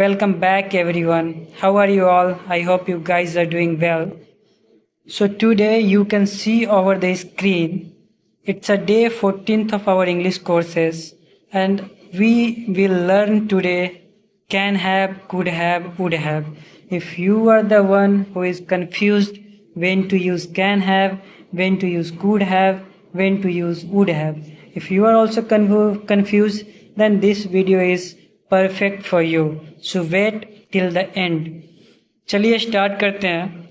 Welcome back everyone. How are you all? I hope you guys are doing well. So today you can see over the screen, it's a day 14th of our English courses and we will learn today can have, could have, would have. If you are the one who is confused when to use can have, when to use could have, when to use would have. If you are also confused, then this video is perfect for you so wait till the end. चलिए start करते हैं।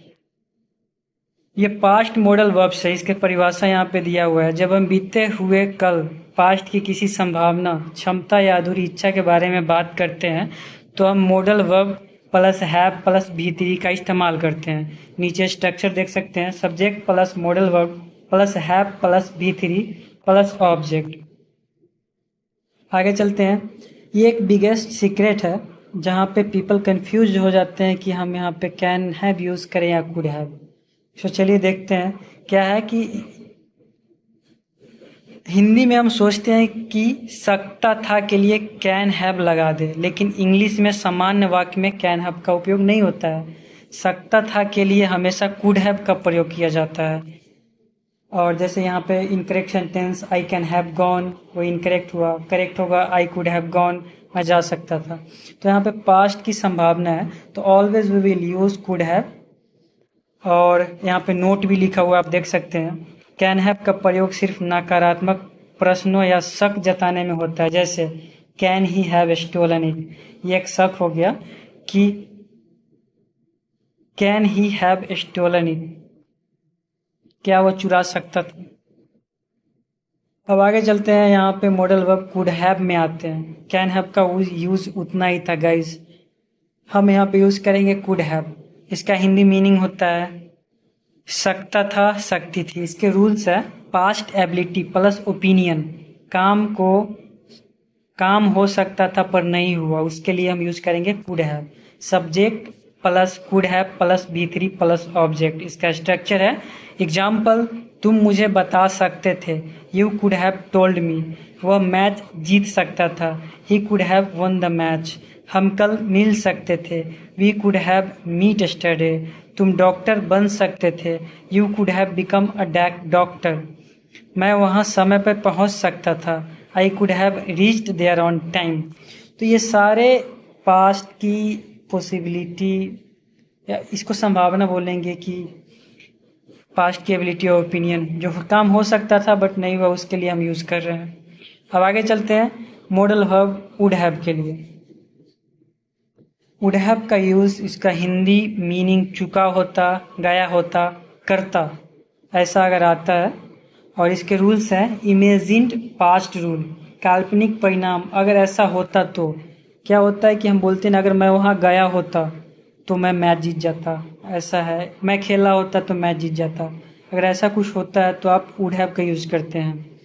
ये past modal verbs है, इसके परिभाषा यहाँ पे दिया हुआ है। जब हम बीते हुए कल पास्ट की किसी संभावना, क्षमता या अधूरी इच्छा के बारे में बात करते हैं तो हम modal verb plus have plus भी3 का इस्तेमाल करते हैं। नीचे स्ट्रक्चर देख सकते हैं, subject plus modal verb plus have plus भी3 प्लस ऑब्जेक्ट। आगे चलते हैं। ये एक बिगेस्ट सीक्रेट है जहाँ पे पीपल कंफ्यूज हो जाते हैं कि हम यहाँ पे कैन हैव यूज़ करें या कुड हैव। तो चलिए देखते हैं। क्या है कि हिंदी में हम सोचते हैं कि सकता था के लिए कैन हैव लगा दे, लेकिन इंग्लिश में सामान्य वाक्य में कैन हैव का उपयोग नहीं होता है। सकता था के लिए हमेशा कुड हैव का प्रयोग किया जाता है। और जैसे यहाँ पे incorrect sentence I can have gone, वो इनकरेक्ट हुआ। करेक्ट होगा आई कुड हैव गॉन, मैं जा सकता था। तो यहाँ पे पास्ट की संभावना है तो always we will use could have. और यहाँ पे नोट भी लिखा हुआ आप देख सकते हैं। कैन हैव का प्रयोग सिर्फ नकारात्मक प्रश्नों या शक जताने में होता है, जैसे can he have stolen it. ये एक शक हो गया कि can he have stolen it, क्या वो चुरा सकता था। अब आगे चलते हैं। यहाँ पे मॉडल वर्ब कुड हैव में आते हैं। कैन हैव का यूज उतना ही था गाइस, हम यहाँ पे यूज करेंगे कुड हैव। इसका हिंदी मीनिंग होता है सकता था, सकती थी। इसके रूल्स है पास्ट एबिलिटी प्लस ओपिनियन। काम हो सकता था पर नहीं हुआ, उसके लिए हम यूज करेंगे could have. Subject plus could have plus भी3 प्लस ऑब्जेक्ट। इसका स्ट्रक्चर है एग्जाम्पल, तुम मुझे बता सकते थे, you could have told me. वह मैच जीत सकता था, he could have won the match. हम कल मिल सकते थे, we could have meet yesterday. तुम डॉक्टर बन सकते थे, you could have become a doctor. मैं वहाँ समय पर पहुँच सकता था, I could have reached there on time. तो ये सारे पास्ट की पॉसिबिलिटी या इसको संभावना बोलेंगे कि पास्ट की एबिलिटी और ओपिनियन, जो काम हो सकता था बट नहीं हुआ, उसके लिए हम यूज़ कर रहे हैं। अब आगे चलते हैं मॉडल वर्ब वुड हैव के लिए। वुड हैव का यूज़, इसका हिंदी मीनिंग चुका होता, गया होता, करता, ऐसा अगर आता है। और इसके रूल्स हैं इमेजिन्ड पास्ट रूल, काल्पनिक परिणाम। अगर ऐसा होता तो क्या होता है कि हम बोलते हैं अगर मैं वहाँ गया होता तो मैं मैच जीत जाता, ऐसा है। मैं खेला होता तो मैच जीत जाता। अगर ऐसा कुछ होता है तो आप वुड हैव का यूज करते हैं।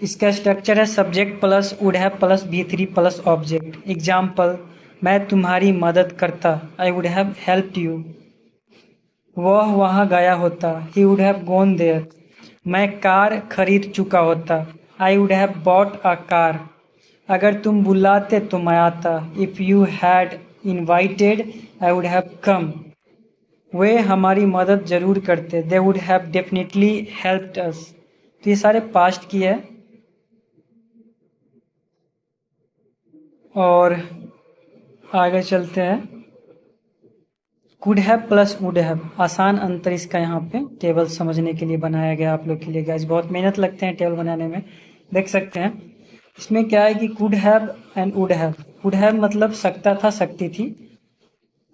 इसका स्ट्रक्चर है subject plus would have plus भी3 प्लस ऑब्जेक्ट। एग्जाम्पल, मैं तुम्हारी मदद करता, I would have helped you. वह वहाँ गया होता, he would have gone there. मैं कार खरीद चुका होता, I would have bought a car. अगर तुम बुलाते तो मैं आता, if you had invited I would have come. वे हमारी मदद जरूर करते, they would have definitely helped us. तो ये सारे पास्ट की है। और आगे चलते हैं। Could have plus would have, आसान अंतर इसका यहाँ पे टेबल समझने के लिए बनाया गया आप लोग के लिए। गाइस बहुत मेहनत लगते हैं टेबल बनाने में, देख सकते हैं। इसमें क्या है कि could have and would have. Could have मतलब सकता था, सकती थी,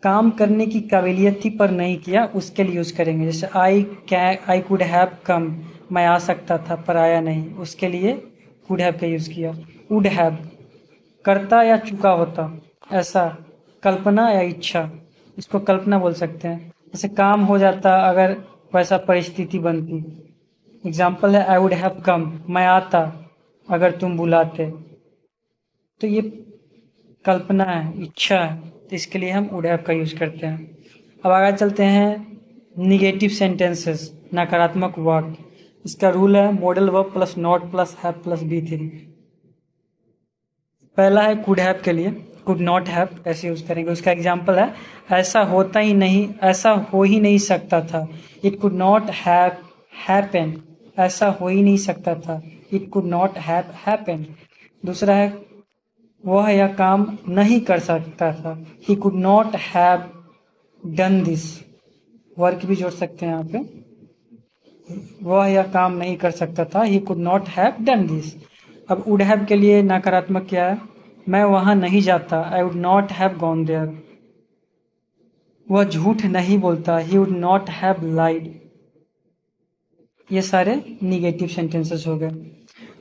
काम करने की काबिलियत थी पर नहीं किया, उसके लिए यूज़ करेंगे। जैसे आई कुड हैव कम, मैं आ सकता था पर आया नहीं, उसके लिए कुड हैव का यूज़ किया। वुड हैव करता या चुका होता, ऐसा कल्पना या इच्छा, इसको कल्पना बोल सकते हैं। जैसे काम हो जाता अगर वैसा परिस्थिति बनती। एग्जाम्पल है आई वुड हैव कम, मैं आता अगर तुम बुलाते। तो ये कल्पना है, इच्छा है, तो इसके लिए हम वुड हैव का यूज करते हैं। अब आगे चलते हैं निगेटिव सेंटेंसेस, नकारात्मक वाक्य। इसका रूल है modal verb plus not plus have plus भी3। पहला है कुड हैव के लिए। कुड नॉट हैव ऐसे यूज़ करेंगे। उसका एग्जाम्पल है ऐसा होता ही नहीं, ऐसा हो ही नहीं सकता था। It could not have happen, ऐसा हो ही नहीं सकता था। It could not have happen. दूसरा है वह यह काम नहीं कर सकता था। He could not have done this, work भी जोड़ सकते हैं यहाँ पे। वह यह काम नहीं कर सकता था। He could not have done this. अब वुड हैव के लिए नकारात्मक क्या है? मैं वहां नहीं जाता। I would not have gone there. वह झूठ नहीं बोलता। He would not have lied. ये सारे निगेटिव सेंटेंसेस हो गए।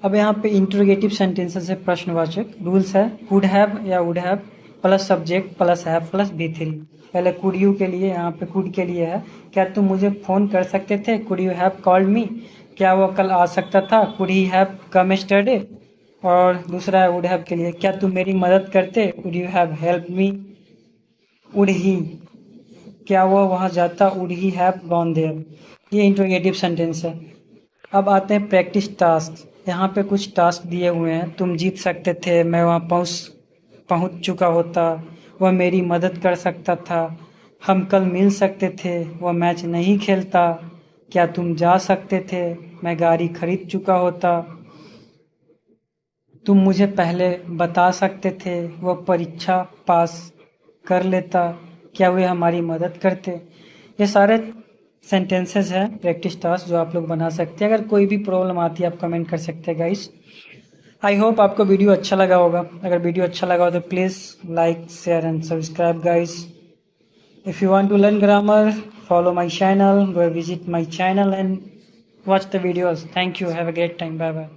अब यहाँ पे इंट्रोगेटिव सेंटेंसेस है, प्रश्नवाचक। रूल्स है कुड हैव या would have plus subject plus have plus V3। पहले कुड यू के लिए, यहाँ पे कुड के लिए है क्या तुम मुझे फोन कर सकते थे? Could you have called me. क्या वो कल आ सकता था? Could he have come yesterday. और दूसरा है वुड हैव के लिए क्या तुम मेरी मदद करते? Would you have help me. Would he क्या वह वहाँ जाता? Would he have gone there. ये इंट्रोगेटिव सेंटेंस है। अब आते हैं प्रैक्टिस टास्क। यहाँ पे कुछ टास्क दिए हुए हैं। तुम जीत सकते थे, मैं वहाँ पहुँच चुका होता, वह मेरी मदद कर सकता था, हम कल मिल सकते थे, वह मैच नहीं खेलता, क्या तुम जा सकते थे, मैं गाड़ी खरीद चुका होता, तुम मुझे पहले बता सकते थे, वह परीक्षा पास कर लेता, क्या वे हमारी मदद करते। ये सारे सेंटेंसेस हैं प्रैक्टिस टास्क जो आप लोग बना सकते हैं। अगर कोई भी प्रॉब्लम आती है आप कमेंट कर सकते हैं गाइस। आई होप आपको वीडियो अच्छा लगा होगा। अगर वीडियो अच्छा लगा हो तो please like share and subscribe guys. If you want to learn grammar follow my channel, go visit my channel and watch the videos. Thank you, have a great time, bye bye.